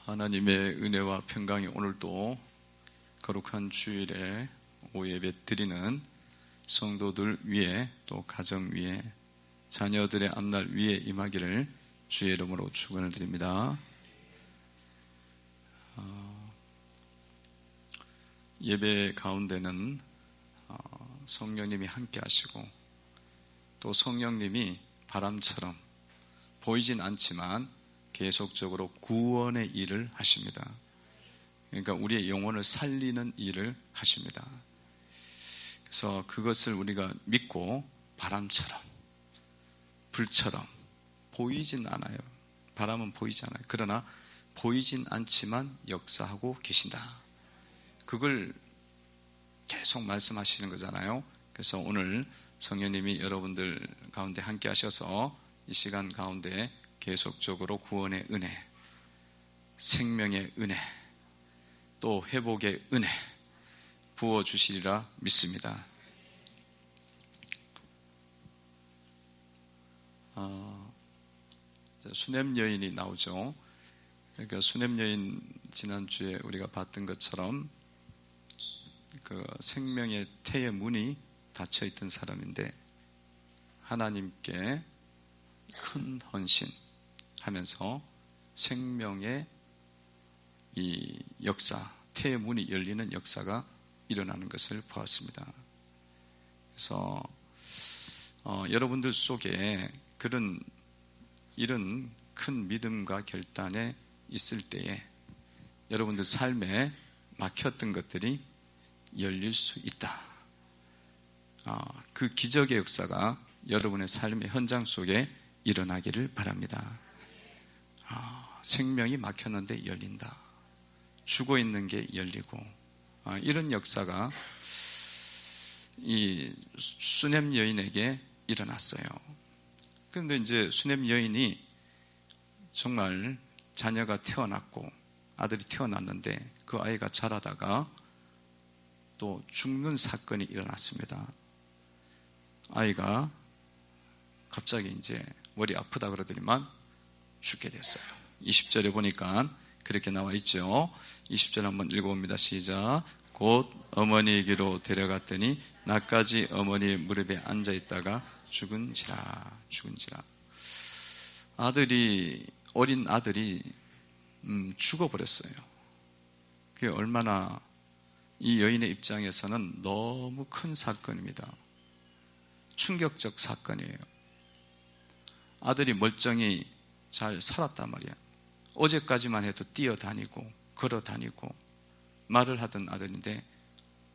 하나님의 은혜와 평강이 오늘도 거룩한 주일에 오예배 드리는 성도들 위에, 또 가정 위에, 자녀들의 앞날 위에 임하기를 주의 이름으로 축원을 드립니다. 예배 가운데는 성령님이 함께 하시고, 또 성령님이 바람처럼 보이진 않지만 계속적으로 구원의 일을 하십니다. 그러니까 우리의 영혼을 살리는 일을 하십니다. 그래서 그것을 우리가 믿고 바람처럼, 불처럼 보이진 않아요. 바람은 보이지 않아요. 그러나 보이진 않지만 역사하고 계신다. 그걸 계속 말씀하시는 거잖아요. 그래서 오늘 성령님이 여러분들 가운데 함께 하셔서 이 시간 가운데 계속적으로 구원의 은혜, 생명의 은혜, 또 회복의 은혜 부어주시리라 믿습니다. 수냄 여인이 나오죠. 그러니까 수냄 여인, 지난주에 우리가 봤던 것처럼 그 생명의 태의 문이 닫혀 있던 사람인데, 하나님께 큰 헌신 하면서 생명의 이 역사, 태의 문이 열리는 역사가 일어나는 것을 보았습니다. 그래서 여러분들 속에 이런 큰 믿음과 결단에 있을 때에 여러분들 삶에 막혔던 것들이 열릴 수 있다. 그 기적의 역사가 여러분의 삶의 현장 속에 일어나기를 바랍니다. 생명이 막혔는데 열린다. 죽어 있는 게 열리고, 이런 역사가 이 수냄 여인에게 일어났어요. 그런데 이제 수냄 여인이 정말 자녀가 태어났고, 아들이 태어났는데 그 아이가 자라다가 또 죽는 사건이 일어났습니다. 아이가 갑자기 이제 머리 아프다 그러더니만 죽게 됐어요. 20절에 보니까 그렇게 나와 있죠. 20절 한번 읽어봅니다. 시작. 곧 어머니에게로 데려갔더니 낮까지 어머니의 무릎에 앉아있다가 죽은지라. 어린 아들이 죽어버렸어요. 그게 얼마나 이 여인의 입장에서는 너무 큰 사건입니다. 충격적 사건이에요. 아들이 멀쩡히 잘 살았단 말이야. 어제까지만 해도 뛰어다니고 걸어다니고 말을 하던 아들인데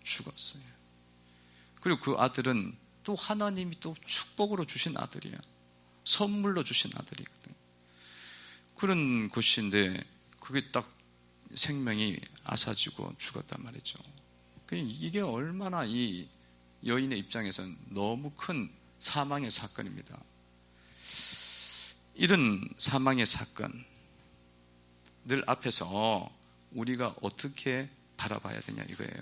죽었어요. 그리고 그 아들은 또 하나님이 또 축복으로 주신 아들이야. 선물로 주신 아들이거든. 그런 것인데 그게 딱 생명이 앗아지고 죽었단 말이죠. 이게 얼마나 이 여인의 입장에서는 너무 큰 사망의 사건입니다. 이런 사망의 사건들 앞에서 우리가 어떻게 바라봐야 되냐 이거예요.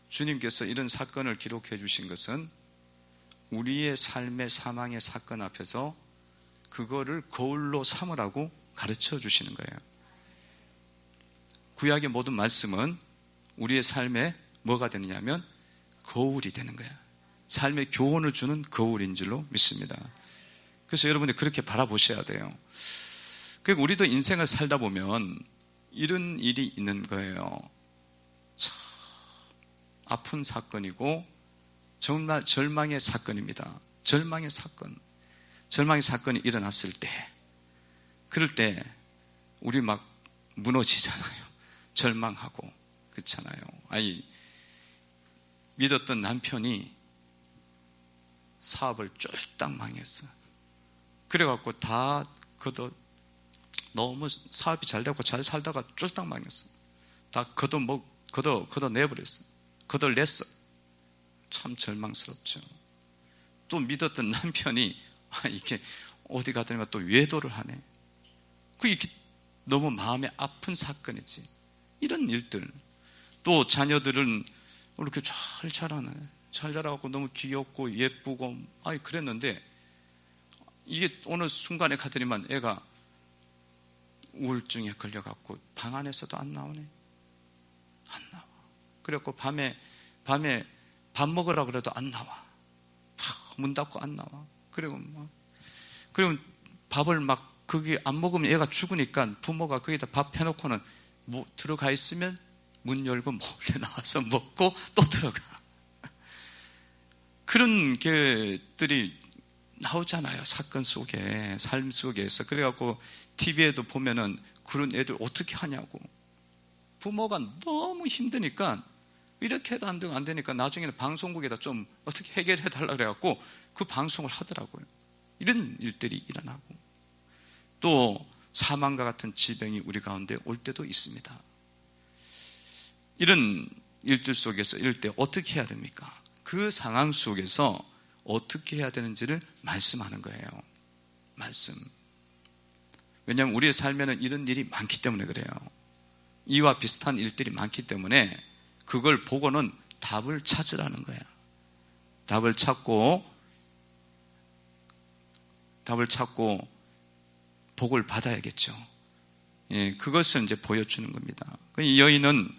주님께서 이런 사건을 기록해 주신 것은 우리의 삶의 사망의 사건 앞에서 그거를 거울로 삼으라고 가르쳐 주시는 거예요. 구약의 모든 말씀은 우리의 삶에 뭐가 되느냐면 거울이 되는 거야. 삶의 교훈을 주는 거울인 줄로 믿습니다. 그래서 여러분들 그렇게 바라보셔야 돼요. 그리고 우리도 인생을 살다 보면 이런 일이 있는 거예요. 참 아픈 사건이고 정말 절망의 사건입니다. 절망의 사건이 일어났을 때, 그럴 때 우리 막 무너지잖아요. 절망하고 그렇잖아요. 믿었던 남편이 사업을 쫄딱 망했어. 그래갖고 너무 사업이 잘 되고 잘 살다가 쫄딱 망했어. 다 걷어내버렸어. 걷어냈어. 참 절망스럽죠. 또 믿었던 남편이 이렇게 어디 가더니만 또 외도를 하네. 그게 너무 마음에 아픈 사건이지. 이런 일들. 또 자녀들은 이렇게 잘 자라갖고 너무 귀엽고 예쁘고 그랬는데 이게 어느 순간에 가더니만 애가 우울증에 걸려갖고 방 안에서도 안 나오네. 안 나와. 그래갖고 밤에 밥 먹으라 그래도 안 나와. 문 닫고 안 나와. 그리고 밥을 막 거기 안 먹으면 얘가 죽으니까 부모가 거기다 밥 해놓고는 뭐 들어가 있으면 문 열고 몰래 나와서 먹고 또 들어가. 그런 게들이 나오잖아요. 사건 속에, 삶 속에서. 그래갖고 TV에도 보면은 그런 애들 어떻게 하냐고. 부모가 너무 힘드니까 이렇게 해도 안 되니까 나중에는 방송국에다 좀 어떻게 해결해 달라고 그래갖고 그 방송을 하더라고요. 이런 일들이 일어나고, 또 사망과 같은 질병이 우리 가운데 올 때도 있습니다. 이런 일들 속에서 이럴 때 어떻게 해야 됩니까? 그 상황 속에서 어떻게 해야 되는지를 말씀하는 거예요. 말씀. 왜냐하면 우리의 삶에는 이런 일이 많기 때문에 그래요. 이와 비슷한 일들이 많기 때문에 그걸 보고는 답을 찾으라는 거야. 답을 찾고 복을 받아야겠죠. 예, 그것을 이제 보여주는 겁니다. 이 여인은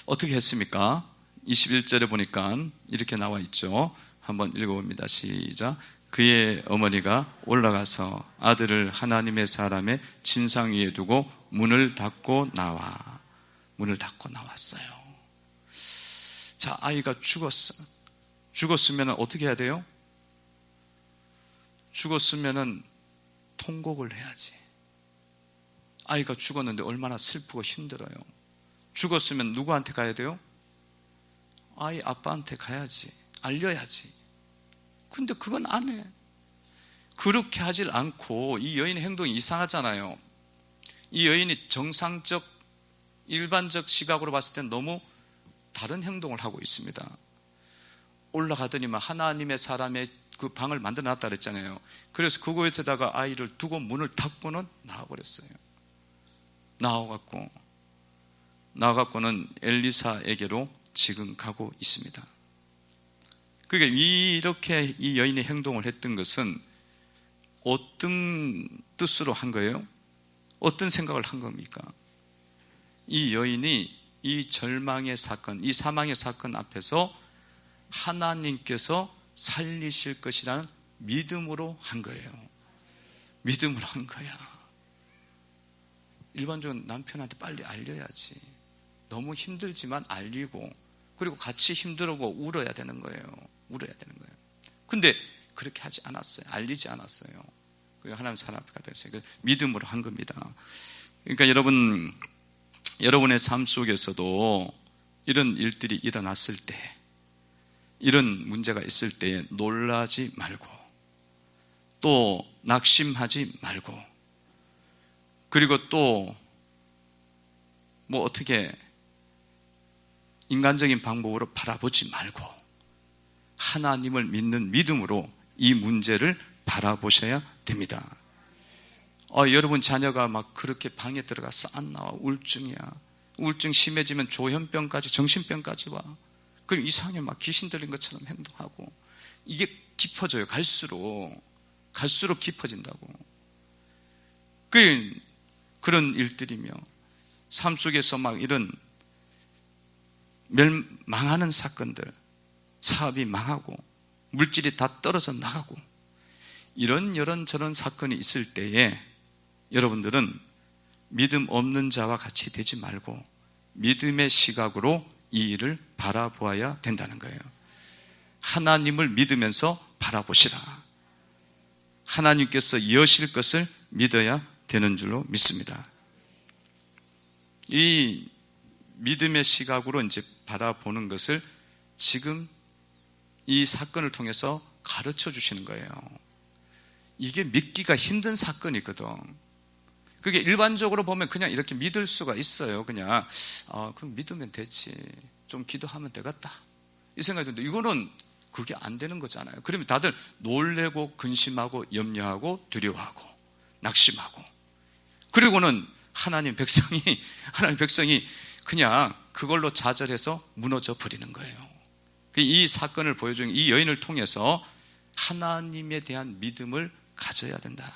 어떻게 했습니까? 21절에 보니까 이렇게 나와 있죠. 한번 읽어봅니다. 시작. 그의 어머니가 올라가서 아들을 하나님의 사람의 침상 위에 두고 문을 닫고 나왔어요. 자, 아이가 죽었어. 죽었으면 어떻게 해야 돼요? 죽었으면 통곡을 해야지. 아이가 죽었는데 얼마나 슬프고 힘들어요. 죽었으면 누구한테 가야 돼요? 아이 아빠한테 가야지. 알려야지. 근데 그건 안 해. 그렇게 하질 않고, 이 여인의 행동이 이상하잖아요. 이 여인이 정상적 일반적 시각으로 봤을 땐 너무 다른 행동을 하고 있습니다. 올라가더니만 하나님의 사람의 그 방을 만들어 놨다 그랬잖아요. 그래서 그곳에다가 아이를 두고 문을 닫고는 나와버렸어요. 나와갖고는 엘리사에게로 지금 가고 있습니다. 그러니까 이렇게 이 여인이 행동을 했던 것은 어떤 뜻으로 한 거예요? 어떤 생각을 한 겁니까? 이 여인이 이 절망의 사건, 이 사망의 사건 앞에서 하나님께서 살리실 것이라는 믿음으로 한 거예요. 믿음으로 한 거야. 일반적으로 남편한테 빨리 알려야지. 너무 힘들지만 알리고, 그리고 같이 힘들고 울어야 되는 거예요. 근데 그렇게 하지 않았어요. 알리지 않았어요. 그리고 하나님 사람 앞에 가다 했어요. 믿음으로 한 겁니다. 그러니까 여러분의 삶 속에서도 이런 일들이 일어났을 때, 이런 문제가 있을 때 놀라지 말고, 또 낙심하지 말고, 그리고 또 뭐 어떻게 인간적인 방법으로 바라보지 말고 하나님을 믿는 믿음으로 이 문제를 바라보셔야 됩니다. 여러분 자녀가 막 그렇게 방에 들어가서 안 나와. 우울증이야. 우울증 심해지면 조현병까지, 정신병까지 와. 그럼 이상하게 막 귀신 들린 것처럼 행동하고, 이게 깊어져요. 갈수록 깊어진다고. 그런 일들이며, 삶 속에서 막 이런 망하는 사건들, 사업이 망하고 물질이 다 떨어져 나가고, 이런 저런 사건이 있을 때에 여러분들은 믿음 없는 자와 같이 되지 말고 믿음의 시각으로 이 일을 바라보아야 된다는 거예요. 하나님을 믿으면서 바라보시라. 하나님께서 여실 것을 믿어야 되는 줄로 믿습니다. 이 믿음의 시각으로 이제 바라보는 것을 지금 이 사건을 통해서 가르쳐 주시는 거예요. 이게 믿기가 힘든 사건이거든. 그게 일반적으로 보면 그냥 이렇게 믿을 수가 있어요. 그냥 그럼 믿으면 되지, 좀 기도하면 되겠다, 이 생각이 드는데, 이거는 그게 안 되는 거잖아요. 그러면 다들 놀래고 근심하고 염려하고 두려워하고 낙심하고, 그리고는 하나님 백성이 그냥 그걸로 좌절해서 무너져 버리는 거예요. 이 사건을 보여준 이 여인을 통해서 하나님에 대한 믿음을 가져야 된다.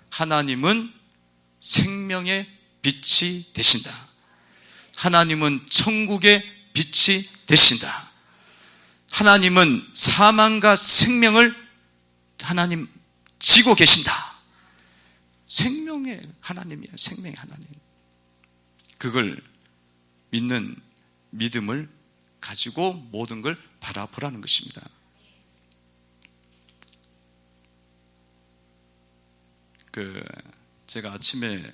하나님은 생명의 빛이 되신다. 하나님은 천국의 빛이 되신다. 하나님은 사망과 생명을 하나님 지고 계신다. 생명의 하나님이에요. 생명의 하나님. 그걸 믿는 믿음을 가지고 모든 걸 바라보라는 것입니다. 제가 아침에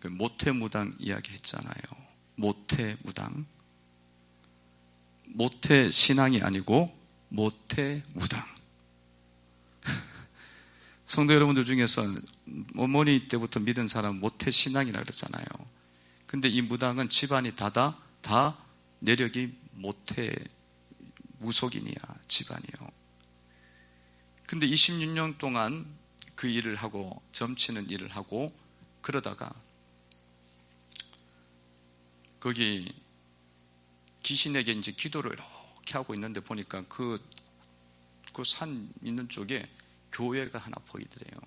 모태무당 이야기 했잖아요. 모태무당. 모태신앙이 아니고 모태무당. 성도 여러분들 중에서 어머니 때부터 믿은 사람은 모태신앙이라고 그랬잖아요. 근데 이 무당은 집안이 다 내력이 무속인이야, 집안이요. 근데 26년 동안 그 일을 하고, 점치는 일을 하고, 그러다가 거기 귀신에게 이제 기도를 이렇게 하고 있는데 보니까 그 산 있는 쪽에 교회가 하나 보이더래요.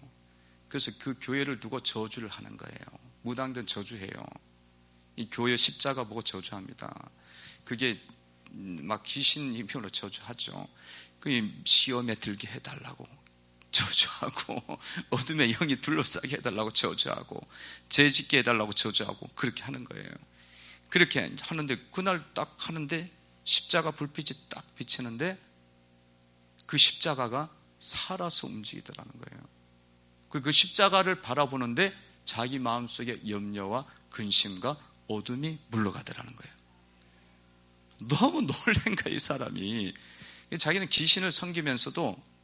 그래서 그 교회를 두고 저주를 하는 거예요. 무당들은 저주해요. 이 교회 십자가 보고 저주합니다. 그게 막 귀신 힘으로 저주하죠. 그 시험에 들게 해달라고 저주하고, 어둠의 영이 둘러싸게 해달라고 저주하고, 죄짓게 해달라고 저주하고, 그렇게 하는 거예요. 그렇게 하는데 그날 딱 하는데 십자가 불빛이 딱 비치는데 그 십자가가 살아서 움직이더라는 거예요. 그리고 그 십자가를 바라보는데 자기 마음속에 염려와 근심과 어둠이 물러가더라는 거예요. 너무 놀란 거예요, 이 사람이. 자기는 귀신을 섬기면서도,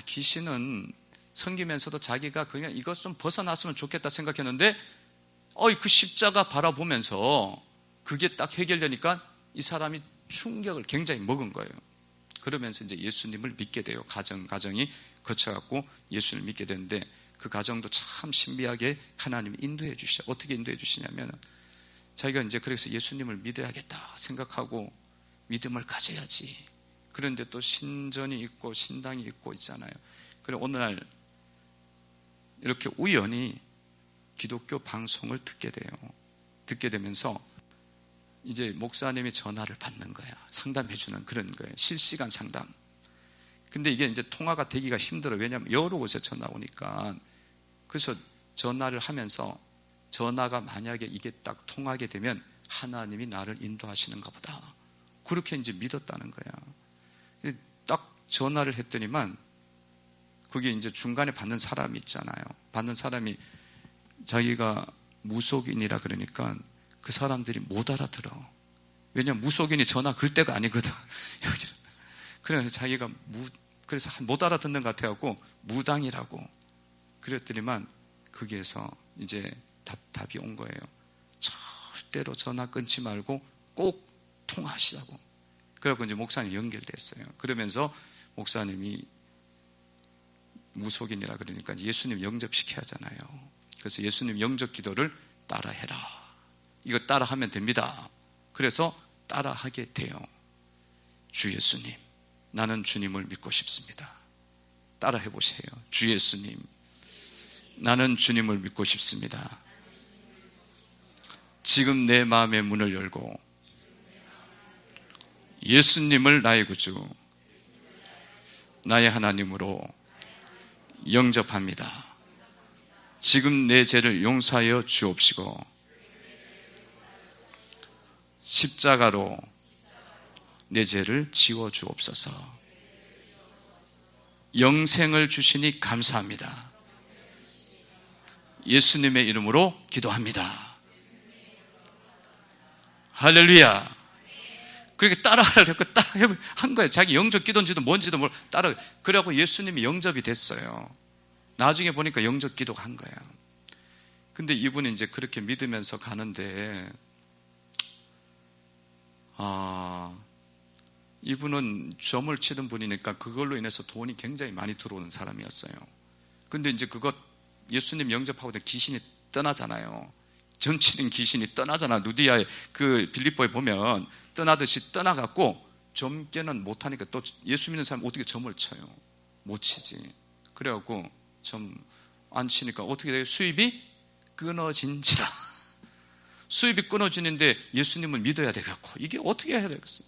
귀신은 섬기면서도 자기가 그냥 이것 좀 벗어났으면 좋겠다 생각했는데, 그 십자가 바라보면서 그게 딱 해결되니까 이 사람이 충격을 굉장히 먹은 거예요. 그러면서 이제 예수님을 믿게 돼요. 가정이 거쳐갖고 예수님을 믿게 되는데, 그 가정도 참 신비하게 하나님이 인도해 주시죠. 어떻게 인도해 주시냐면, 자기가 이제 그래서 예수님을 믿어야겠다 생각하고 믿음을 가져야지. 그런데 또 신전이 있고 신당이 있고 있잖아요. 그래 어느 날 이렇게 우연히 기독교 방송을 듣게 돼요. 듣게 되면서 이제 목사님이 전화를 받는 거야. 상담해 주는 그런 거예요. 실시간 상담. 근데 이게 이제 통화가 되기가 힘들어요. 왜냐하면 여러 곳에 전화 오니까. 그래서 전화를 하면서, 전화가 만약에 이게 딱 통하게 되면 하나님이 나를 인도하시는가 보다, 그렇게 이제 믿었다는 거야. 딱 전화를 했더니만 그게 이제 중간에 받는 사람이 있잖아요. 받는 사람이 자기가 무속인이라 그러니까 그 사람들이 못 알아들어. 왜냐면 무속인이 전화 걸 때가 아니거든. 그래서 자기가 그래서 못 알아듣는 것 같아갖고 무당이라고 그랬더니만 거기에서 이제 답이 온 거예요. 절대로 전화 끊지 말고 꼭 통화하시라고. 그래갖고 이제 목사님 연결됐어요. 그러면서 목사님이 무속인이라 그러니까 예수님 영접시켜야 하잖아요. 그래서 예수님 영접 기도를 따라해라. 이거 따라하면 됩니다. 그래서 따라하게 돼요. 주 예수님, 나는 주님을 믿고 싶습니다. 따라해 보세요. 주 예수님, 나는 주님을 믿고 싶습니다. 지금 내 마음의 문을 열고 예수님을 나의 구주, 나의 하나님으로 영접합니다. 지금 내 죄를 용서하여 주옵시고 십자가로 내 죄를 지워 주옵소서. 영생을 주시니 감사합니다. 예수님의 이름으로 기도합니다. 할렐루야. 그렇게 따라하려고 한 거예요. 자기 영접 기도인지도 뭔지도 모르고 따라. 그래갖고 예수님이 영접이 됐어요. 나중에 보니까 영접 기도가 한 거야. 근데 이분이 이제 그렇게 믿으면서 가는데, 이분은 점을 치던 분이니까 그걸로 인해서 돈이 굉장히 많이 들어오는 사람이었어요. 근데 이제 그것 예수님 영접하고 귀신이 떠나잖아요. 점치는 귀신이 떠나잖아. 누디아의 그 빌립보에 보면 떠나듯이 떠나갖고, 점괘는 못하니까 또 예수 믿는 사람 어떻게 점을 쳐요? 못 치지. 그래갖고 점 안 치니까 어떻게 돼요? 수입이 끊어진지라. 수입이 끊어지는데 예수님을 믿어야 되겠고, 이게 어떻게 해야 되겠어요?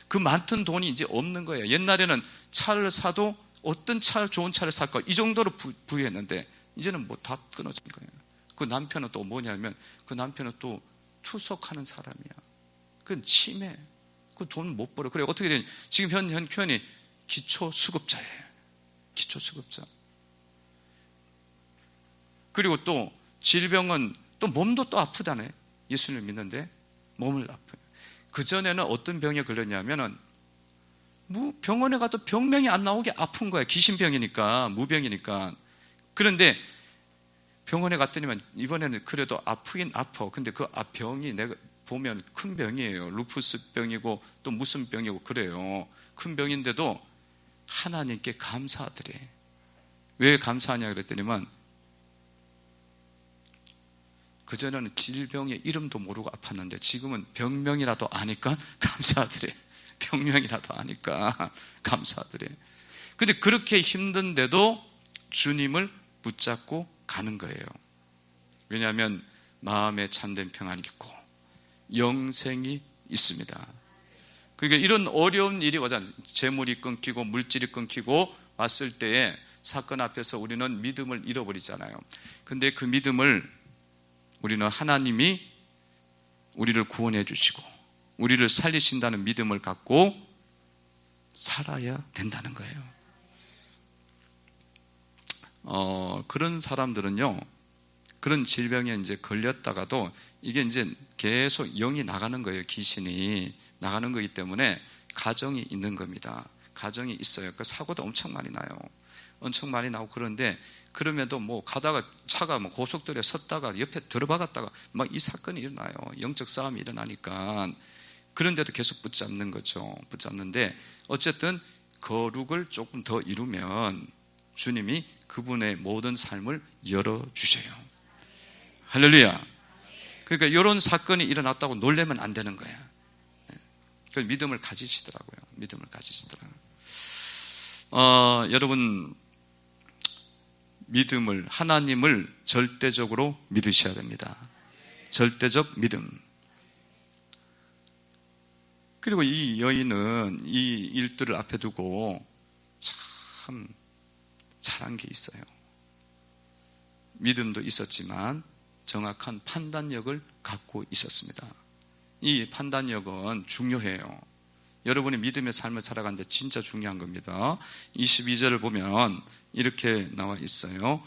그 많던 돈이 이제 없는 거예요. 옛날에는 차를 사도 어떤 좋은 차를 살까, 이 정도로 부유했는데 이제는 뭐 다 끊어진 거예요. 그 남편은 또 뭐냐면, 그 남편은 또 투석하는 사람이야. 그건 치매. 그 돈 못 벌어. 그래, 어떻게 되냐. 지금 형편이 기초수급자예요. 기초수급자. 그리고 또 질병은 또 몸도 또 아프다네. 예수님을 믿는데 몸을 아파요. 그전에는 어떤 병에 걸렸냐면은 병원에 가도 병명이 안 나오게 아픈 거야. 귀신병이니까, 무병이니까. 그런데 병원에 갔더니만 이번에는 그래도 아프긴 아파. 근데 그 병이 내가 보면 큰 병이에요. 루푸스 병이고 또 무슨 병이고 그래요. 큰 병인데도 하나님께 감사하더래. 왜 감사하냐 그랬더니만, 그전에는 질병의 이름도 모르고 아팠는데 지금은 병명이라도 아니까 감사하더래. 병명이라도 아니까 감사하더래. 근데 그렇게 힘든데도 주님을 붙잡고 가는 거예요. 왜냐하면 마음에 참된 평안이 있고 영생이 있습니다. 그러니까 이런 어려운 일이 오잖아요. 재물이 끊기고 물질이 끊기고 왔을 때에 사건 앞에서 우리는 믿음을 잃어버리잖아요. 근데 그 믿음을 우리는 하나님이 우리를 구원해 주시고 우리를 살리신다는 믿음을 갖고 살아야 된다는 거예요. 그런 사람들은요, 그런 질병에 이제 걸렸다가도 이게 이제 계속 영이 나가는 거예요. 귀신이 나가는 거기 때문에 가정이 있는 겁니다. 가정이 있어요. 그 사고도 엄청 많이 나요. 엄청 많이 나고. 그런데 그럼에도 뭐 가다가 차가 뭐 고속도로에 섰다가 옆에 들어박았다가 막 이 사건이 일어나요. 영적 싸움이 일어나니까. 그런데도 계속 붙잡는 거죠. 붙잡는데 어쨌든 거룩을 조금 더 이루면 주님이 그분의 모든 삶을 열어주셔요. 할렐루야. 그러니까 이런 사건이 일어났다고 놀라면 안 되는 거야. 그 믿음을 가지시더라고요. 믿음을 가지시더라고요. 여러분, 믿음을, 하나님을 절대적으로 믿으셔야 됩니다. 절대적 믿음. 그리고 이 여인은 이 일들을 앞에 두고 참 잘한 게 있어요. 믿음도 있었지만 정확한 판단력을 갖고 있었습니다. 이 판단력은 중요해요. 여러분이 믿음의 삶을 살아가는데 진짜 중요한 겁니다. 22절을 보면 이렇게 나와 있어요.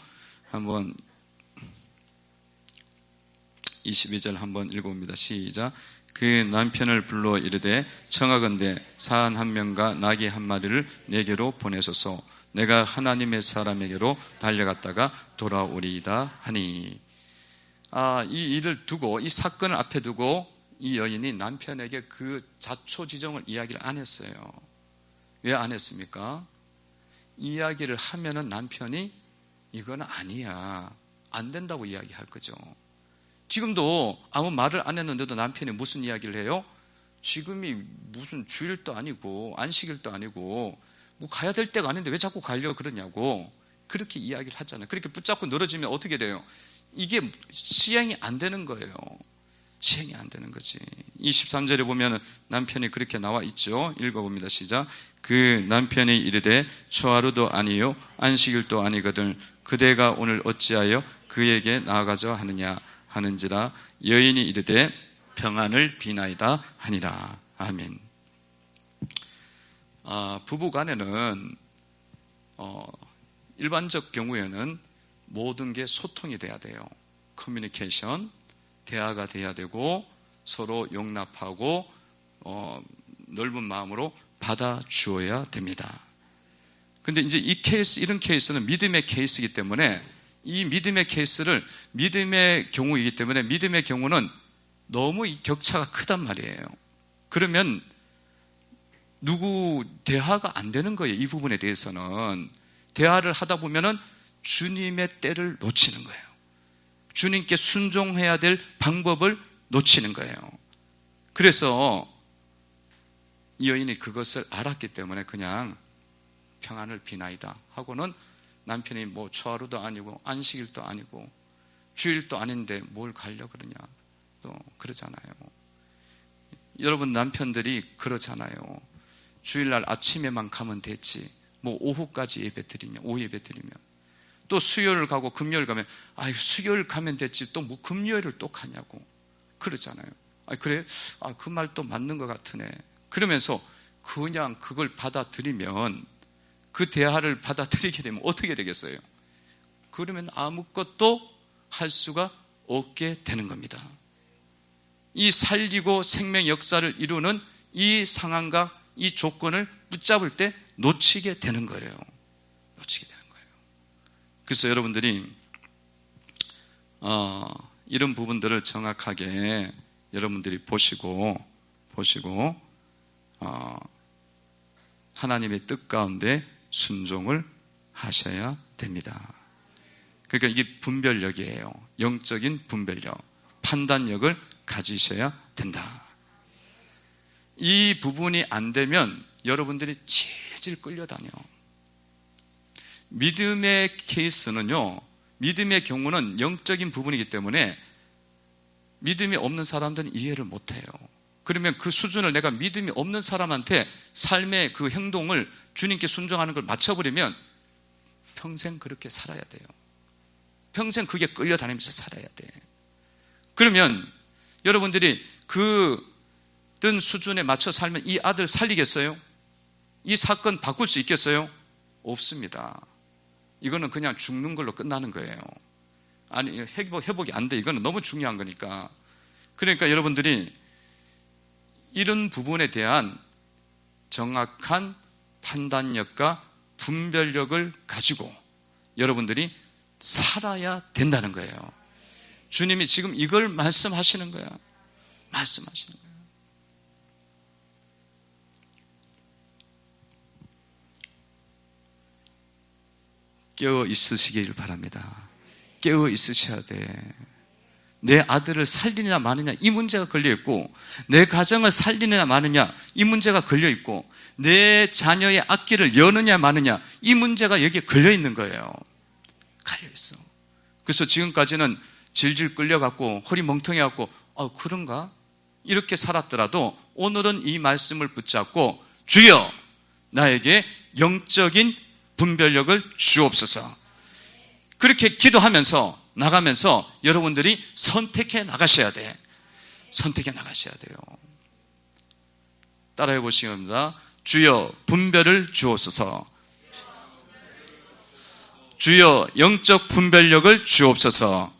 한번 22절 한번 읽어봅니다. 시작. 그 남편을 불러 이르되 청하건대 사한 한 명과 나귀 한 마리를 내게로 보내소서. 내가 하나님의 사람에게로 달려갔다가 돌아오리이다 하니. 이 일을 두고, 이 사건을 앞에 두고 이 여인이 남편에게 그 자초지종을 이야기를 안 했어요. 왜 안 했습니까? 이야기를 하면은 남편이 이건 아니야, 안 된다고 이야기할 거죠. 지금도 아무 말을 안 했는데도 남편이 무슨 이야기를 해요? 지금이 무슨 주일도 아니고 안식일도 아니고 뭐 가야 될 때가 아닌데 왜 자꾸 가려고 그러냐고 그렇게 이야기를 하잖아요. 그렇게 붙잡고 늘어지면 어떻게 돼요? 이게 시행이 안 되는 거예요. 시행이 안 되는 거지. 23절에 보면 남편이 그렇게 나와 있죠. 읽어봅니다. 시작. 그 남편이 이르되 초하루도 아니요 안식일도 아니거든 그대가 오늘 어찌하여 그에게 나아가자 하느냐 하는지라. 여인이 이르되 평안을 비나이다 하니라. 아멘. 부부간에는 일반적 경우에는 모든 게 소통이 돼야 돼요. 커뮤니케이션, 대화가 돼야 되고 서로 용납하고 넓은 마음으로 받아주어야 됩니다. 근데 이제 이런 케이스는 믿음의 케이스이기 때문에 이 믿음의 케이스를 믿음의 경우이기 때문에 믿음의 경우는 너무 이 격차가 크단 말이에요. 그러면 대화가 안 되는 거예요. 이 부분에 대해서는 대화를 하다 보면은 주님의 때를 놓치는 거예요. 주님께 순종해야 될 방법을 놓치는 거예요. 그래서 이 여인이 그것을 알았기 때문에 그냥 평안을 비나이다 하고는 남편이 뭐 초하루도 아니고 안식일도 아니고 주일도 아닌데 뭘 가려고 그러냐, 또 그러잖아요. 여러분 남편들이 그러잖아요. 주일날 아침에만 가면 됐지, 뭐 오후까지 예배 드리면, 오후 예배 드리면, 또 수요일 가고 금요일 가면, 아유 수요일 가면 됐지 또 뭐 금요일을 또 가냐고 그러잖아요. 아 그래? 아 그 말 또 맞는 것 같으네. 그러면서 그냥 그걸 받아들이면, 그 대화를 받아들이게 되면 어떻게 되겠어요? 그러면 아무것도 할 수가 없게 되는 겁니다. 이 살리고 생명 역사를 이루는 이 상황과 이 조건을 붙잡을 때 놓치게 되는 거예요. 놓치게 되는 거예요. 그래서 여러분들이 이런 부분들을 정확하게 여러분들이 보시고 하나님의 뜻 가운데 순종을 하셔야 됩니다. 그러니까 이게 분별력이에요. 영적인 분별력, 판단력을 가지셔야 된다. 이 부분이 안 되면 여러분들이 질질 끌려다녀. 믿음의 케이스는요, 믿음의 경우는 영적인 부분이기 때문에 믿음이 없는 사람들은 이해를 못해요. 그러면 그 수준을 내가 믿음이 없는 사람한테 삶의 그 행동을 주님께 순종하는 걸 맞춰버리면 평생 그렇게 살아야 돼요. 평생 그게 끌려다니면서 살아야 돼. 그러면 여러분들이 그든 수준에 맞춰 살면 이 아들 살리겠어요? 이 사건 바꿀 수 있겠어요? 없습니다. 이거는 그냥 죽는 걸로 끝나는 거예요. 아니 회복이 안 돼. 이거는 너무 중요한 거니까. 그러니까 여러분들이 이런 부분에 대한 정확한 판단력과 분별력을 가지고 여러분들이 살아야 된다는 거예요. 주님이 지금 이걸 말씀하시는 거야. 말씀하시는 거예요. 깨어 있으시길 바랍니다. 깨어 있으셔야 돼. 내 아들을 살리느냐 마느냐 이 문제가 걸려있고, 내 가정을 살리느냐 마느냐 이 문제가 걸려있고, 내 자녀의 앞길을 여느냐 마느냐 이 문제가 여기에 걸려있는 거예요. 걸려있어. 그래서 지금까지는 질질 끌려갖고 허리 멍텅해갖고 그런가? 이렇게 살았더라도 오늘은 이 말씀을 붙잡고 주여 나에게 영적인 분별력을 주옵소서. 그렇게 기도하면서 나가면서 여러분들이 선택해 나가셔야 돼. 선택해 나가셔야 돼요. 따라해 보시기 바랍니다. 주여 분별을 주옵소서. 주여 영적 분별력을 주옵소서.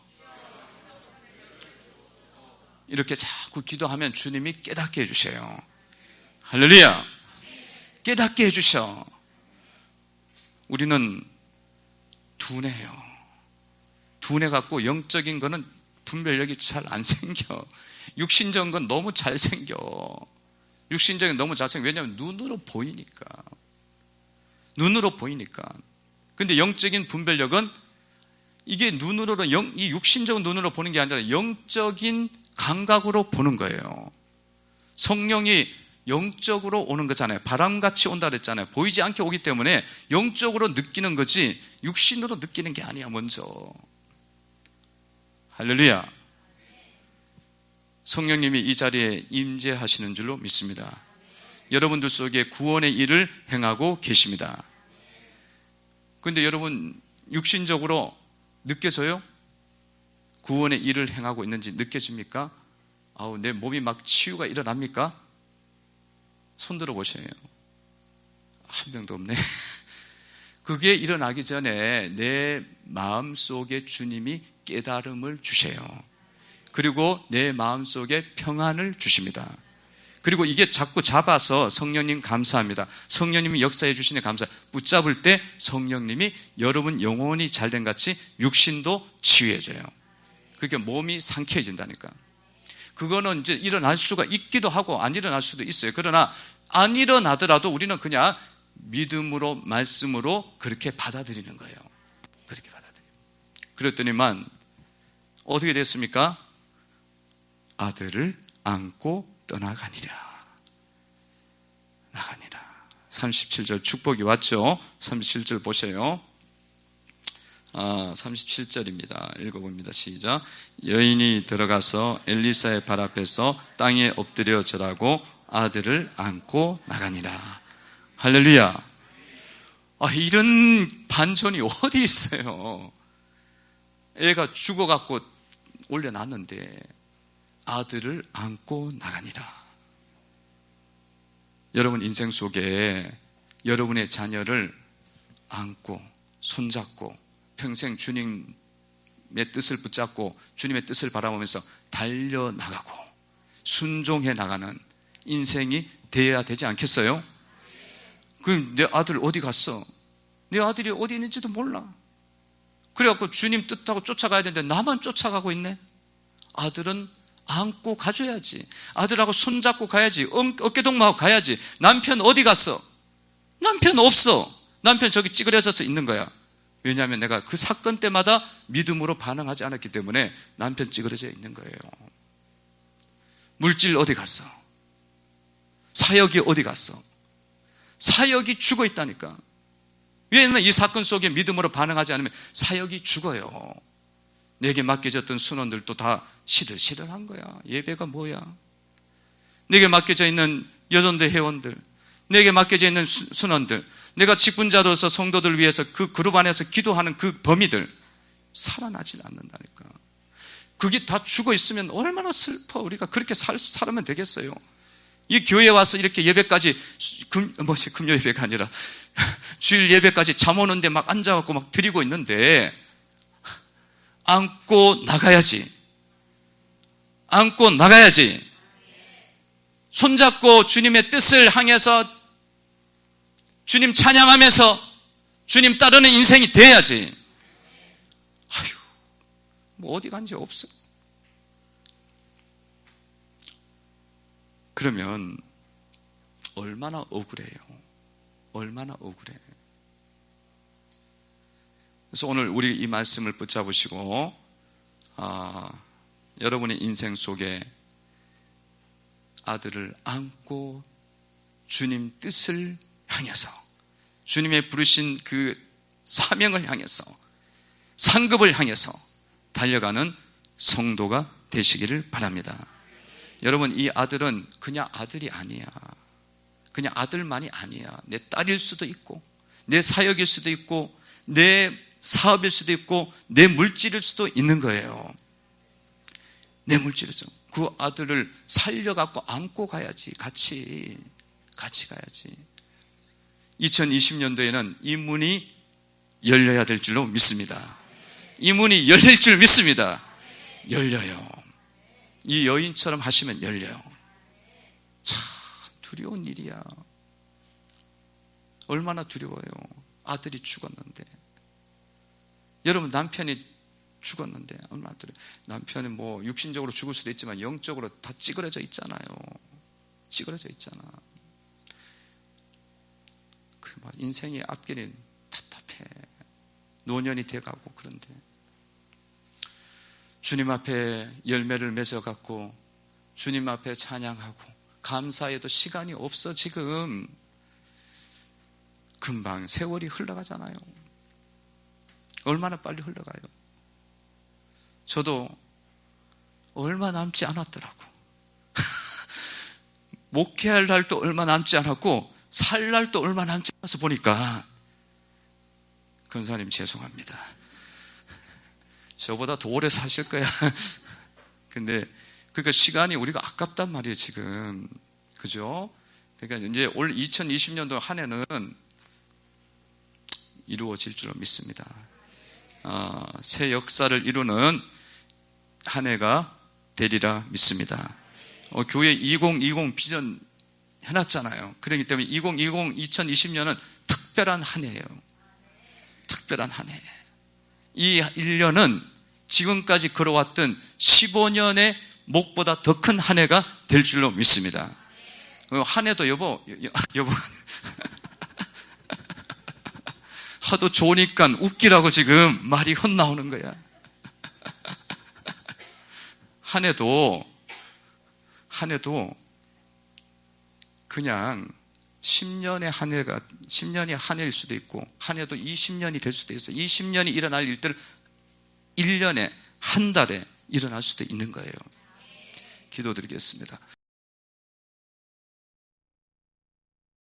이렇게 자꾸 기도하면 주님이 깨닫게 해주셔요. 할렐루야. 깨닫게 해주셔. 우리는 둔해요. 둔해갖고 영적인 거는 분별력이 잘 안 생겨. 육신적인 건 너무 잘 생겨. 육신적인 너무 잘 생겨. 왜냐하면 눈으로 보이니까. 눈으로 보이니까. 근데 영적인 분별력은 이게 눈으로, 이 육신적인 눈으로 보는 게 아니라 영적인 감각으로 보는 거예요. 성령이 영적으로 오는 거잖아요. 바람같이 온다 그랬잖아요. 보이지 않게 오기 때문에 영적으로 느끼는 거지 육신으로 느끼는 게 아니야. 먼저. 할렐루야. 성령님이 이 자리에 임재하시는 줄로 믿습니다. 여러분들 속에 구원의 일을 행하고 계십니다. 그런데 여러분 육신적으로 느껴져요? 구원의 일을 행하고 있는지 느껴집니까? 내 몸이 막 치유가 일어납니까? 손들어 보세요. 한 명도 없네. 그게 일어나기 전에 내 마음속에 주님이 깨달음을 주셔요. 그리고 내 마음속에 평안을 주십니다. 그리고 이게 자꾸 잡아서 성령님 감사합니다. 성령님이 역사해 주시니 감사. 붙잡을 때 성령님이 여러분 영혼이 잘된 같이 육신도 치유해줘요. 그게 몸이 상쾌해진다니까. 그거는 이제 일어날 수가 있기도 하고 안 일어날 수도 있어요. 그러나 안 일어나더라도 우리는 그냥 믿음으로 말씀으로 그렇게 받아들이는 거예요. 그렇게 받아들여요. 그랬더니만 어떻게 됐습니까? 아들을 안고 떠나가니라. 나가니라. 37절 축복이 왔죠. 37절 보세요. 37절입니다. 읽어봅니다. 시작. 여인이 들어가서 엘리사의 발 앞에서 땅에 엎드려 절하고 아들을 안고 나가니라. 할렐루야. 이런 반전이 어디 있어요? 애가 죽어갖고 올려놨는데 아들을 안고 나가니라. 여러분 인생 속에 여러분의 자녀를 안고 손잡고 평생 주님의 뜻을 붙잡고 주님의 뜻을 바라보면서 달려나가고 순종해 나가는 인생이 되어야 되지 않겠어요? 그럼 내 아들 어디 갔어? 내 아들이 어디 있는지도 몰라. 그래갖고 주님 뜻하고 쫓아가야 되는데 나만 쫓아가고 있네. 아들은 안고 가줘야지. 아들하고 손잡고 가야지. 어깨동무하고 가야지. 남편 어디 갔어? 남편 없어. 남편 저기 찌그러져서 있는 거야. 왜냐하면 내가 그 사건 때마다 믿음으로 반응하지 않았기 때문에 남편 찌그러져 있는 거예요. 물질 어디 갔어? 사역이 어디 갔어? 사역이 죽어 있다니까. 왜냐하면 이 사건 속에 믿음으로 반응하지 않으면 사역이 죽어요. 내게 맡겨졌던 순원들도 다 시들시들한 거야. 예배가 뭐야? 내게 맡겨져 있는 여전대 회원들, 내게 맡겨져 있는 순원들, 내가 직분자로서 성도들 위해서 그 그룹 안에서 기도하는 그 범위들 살아나질 않는다니까. 그게 다 죽어 있으면 얼마나 슬퍼. 우리가 그렇게 살면 되겠어요? 이 교회에 와서 이렇게 예배까지 금요 예배가 아니라 주일 예배까지 잠 오는데 막 앉아갖고 막 드리고 있는데 안고 나가야지. 안고 나가야지. 손잡고 주님의 뜻을 향해서 주님 찬양하면서 주님 따르는 인생이 돼야지. 아휴, 뭐 어디 간지 없어. 그러면 얼마나 억울해요. 얼마나 억울해. 그래서 오늘 우리 이 말씀을 붙잡으시고 여러분의 인생 속에 아들을 안고 주님 뜻을 향해서 주님의 부르신 그 사명을 향해서 상급을 향해서 달려가는 성도가 되시기를 바랍니다. 여러분, 이 아들은 그냥 아들이 아니야. 그냥 아들만이 아니야. 내 딸일 수도 있고 내 사역일 수도 있고 내 사업일 수도 있고 내 물질일 수도 있는 거예요. 내 물질이죠. 그 아들을 살려갖고 안고 가야지. 같이 가야지. 2020년도에는 이 문이 열려야 될 줄로 믿습니다. 이 문이 열릴 줄 믿습니다. 열려요. 이 여인처럼 하시면 열려요. 참 두려운 일이야. 얼마나 두려워요. 아들이 죽었는데. 여러분, 남편이 죽었는데 얼마나 두려워요. 남편이 뭐 육신적으로 죽을 수도 있지만 영적으로 다 찌그러져 있잖아요. 찌그러져 있잖아. 인생의 앞길이 답답해. 노년이 돼가고. 그런데 주님 앞에 열매를 맺어갖고 주님 앞에 찬양하고 감사해도 시간이 없어. 지금 금방 세월이 흘러가잖아요. 얼마나 빨리 흘러가요. 저도 얼마 남지 않았더라고. 목회할 날도 얼마 남지 않았고 살 날도 얼마 남지 않아서 보니까 권사님 죄송합니다. 저보다 더 오래 사실 거야. 근데 그러니까 시간이 우리가 아깝단 말이에요 지금. 그죠? 그러니까 이제 올 2020년도 한 해는 이루어질 줄로 믿습니다. 새 역사를 이루는 한 해가 되리라 믿습니다. 교회 2020 비전 해놨잖아요. 그렇기 때문에 2020년은 특별한 한 해예요. 특별한 한 해. 이 1년은 지금까지 걸어왔던 15년의 목보다 더 큰 한 해가 될 줄로 믿습니다. 한 해도 여보 하도 좋으니까 웃기라고 지금 말이 헛나오는 거야. 한 해도 그냥 10년의 한 해가 10년이 한 해일 수도 있고 한 해도 20년이 될 수도 있어요. 20년이 일어날 일들 1년에 한 달에 일어날 수도 있는 거예요. 기도드리겠습니다.